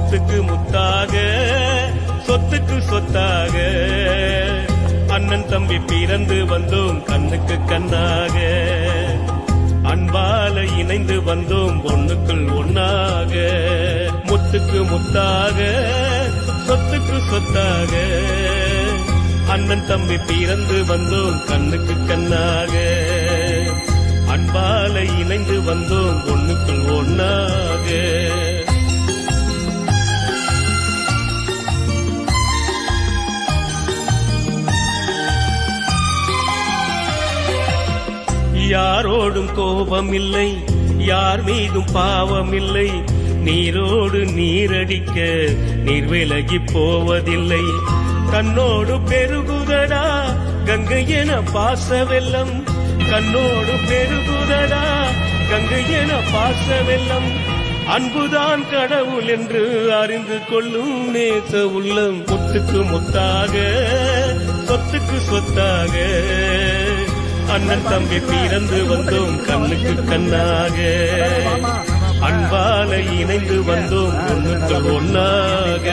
முத்துக்கு முத்தாக சொத்துக்கு சொத்தாக அண்ணன் தம்பி பிறந்து வந்தோம் கண்ணுக்கு கண்ணாக அன்பால இணைந்து வந்தோம் ஒண்ணுக்குள் ஒன்னாக முத்துக்கு முத்தாக சொத்துக்கு சொத்தாக அண்ணன் தம்பி பிறந்து வந்தோம் கண்ணுக்கு கண்ணாக அன்பால இணைந்து வந்தோம் ஒண்ணுக்குள் ஒன்னாக யாரோடும் கோபம் இல்லை யார் மீதும் பாவம் இல்லை நீரோடு நீரடிக்க நீர் விலகி போவதில்லை கண்ணோடு பெருகுதடா கங்கை என பாச வெள்ளம் கண்ணோடு பெருகுதடா கங்கை என பாச வெள்ளம் அன்புதான் கடவுள் என்று அறிந்து கொள்ளும் நேச உள்ளம் முத்துக்கு முத்தாக சொத்துக்கு சொத்தாக அண்ணன் தம்பி பிறந்து வந்தோம் கண்ணுக்கு கண்ணாக அன்பால இணைந்து வந்தோம் ஒன்றுக்கு ஒன்னாக